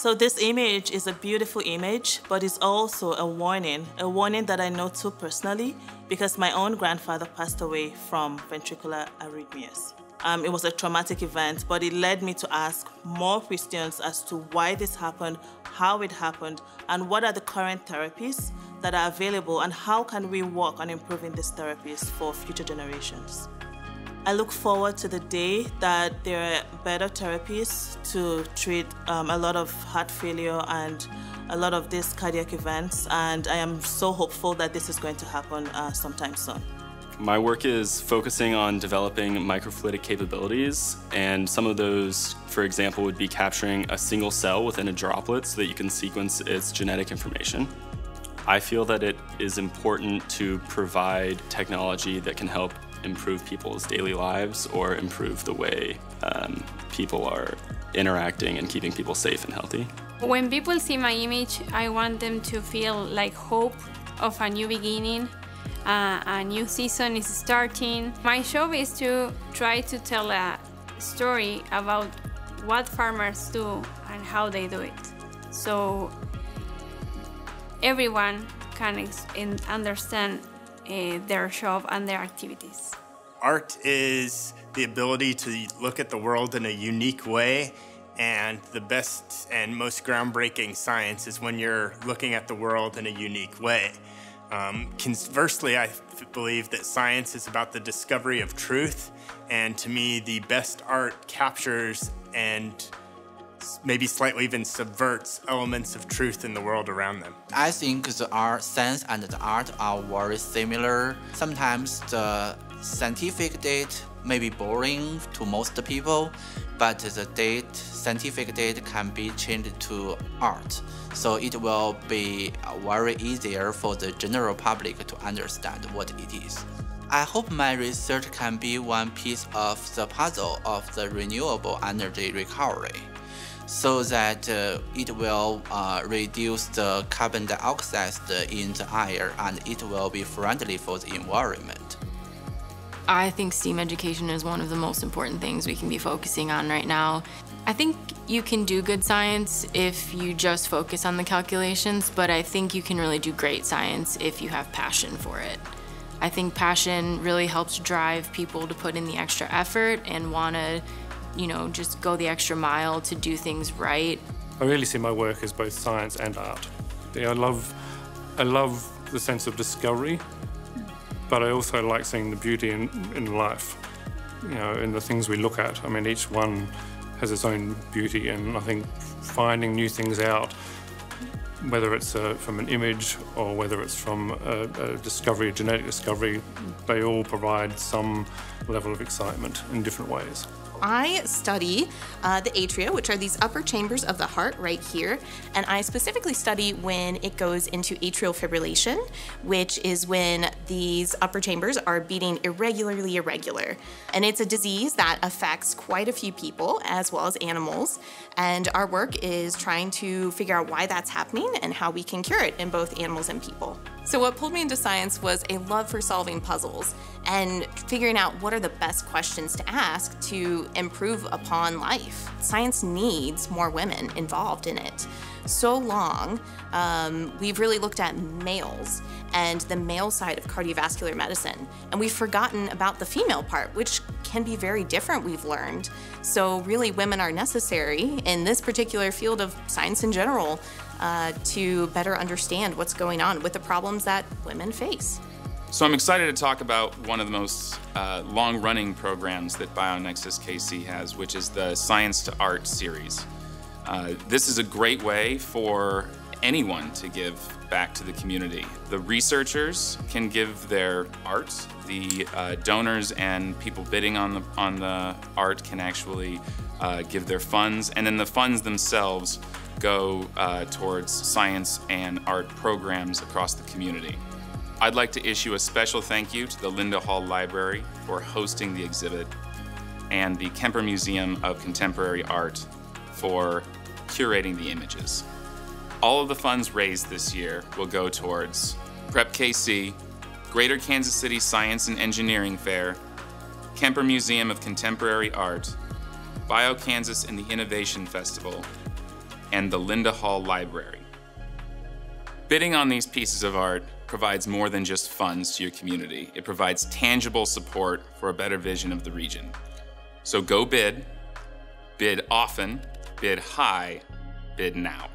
So this image is a beautiful image, but it's also a warning that I know too personally because my own grandfather passed away from ventricular arrhythmias. It was a traumatic event, but it led me to ask more questions as to why this happened, how it happened, and what are the current therapies that are available, and how can we work on improving these therapies for future generations. I look forward to the day that there are better therapies to treat a lot of heart failure and a lot of these cardiac events, and I am so hopeful that this is going to happen sometime soon. My work is focusing on developing microfluidic capabilities, and some of those, for example, would be capturing a single cell within a droplet so that you can sequence its genetic information. I feel that it is important to provide technology that can help improve people's daily lives or improve the way people are interacting and keeping people safe and healthy. When people see my image, I want them to feel like hope of a new beginning. A new season is starting. My job is to try to tell a story about what farmers do and how they do it, so everyone can understand their job and their activities. Art is the ability to look at the world in a unique way, and the best and most groundbreaking science is when you're looking at the world in a unique way. Conversely, I believe that science is about the discovery of truth, and to me, the best art captures and maybe slightly even subverts elements of truth in the world around them. I think the science and the art are very similar. Sometimes the scientific date may be boring to most people, but the scientific date can be changed to art. So it will be very easier for the general public to understand what it is. I hope my research can be one piece of the puzzle of the renewable energy recovery, so that it will reduce the carbon dioxide in the air, and it will be friendly for the environment. I think STEAM education is one of the most important things we can be focusing on right now. I think you can do good science if you just focus on the calculations, but I think you can really do great science if you have passion for it. I think passion really helps drive people to put in the extra effort and want to, just go the extra mile to do things right. I really see my work as both science and art. I love the sense of discovery, but I also like seeing the beauty in life, in the things we look at. I mean, each one has its own beauty, and I think finding new things out, whether it's from an image or whether it's from a discovery, a genetic discovery, they all provide some level of excitement in different ways. I study the atria, which are these upper chambers of the heart right here, and I specifically study when it goes into atrial fibrillation, which is when these upper chambers are beating irregular. And it's a disease that affects quite a few people as well as animals, and our work is trying to figure out why that's happening and how we can cure it in both animals and people. So what pulled me into science was a love for solving puzzles and figuring out what are the best questions to ask to improve upon life. Science needs more women involved in it. So long, we've really looked at males and the male side of cardiovascular medicine, and we've forgotten about the female part, which can be very different, we've learned. So really, women are necessary in this particular field of science in general to better understand what's going on with the problems that women face. So I'm excited to talk about one of the most long-running programs that BionexusKC has, which is the Science to Art series. This is a great way for anyone to give back to the community. The researchers can give their art, the donors and people bidding on the art can actually give their funds, and then the funds themselves go towards science and art programs across the community. I'd like to issue a special thank you to the Linda Hall Library for hosting the exhibit, and the Kemper Museum of Contemporary Art for curating the images. All of the funds raised this year will go towards Prep KC, Greater Kansas City Science and Engineering Fair, Kemper Museum of Contemporary Art, BioKansas and the Innovation Festival, and the Linda Hall Library. Bidding on these pieces of art provides more than just funds to your community. It provides tangible support for a better vision of the region. So go bid often, bid high, bid now.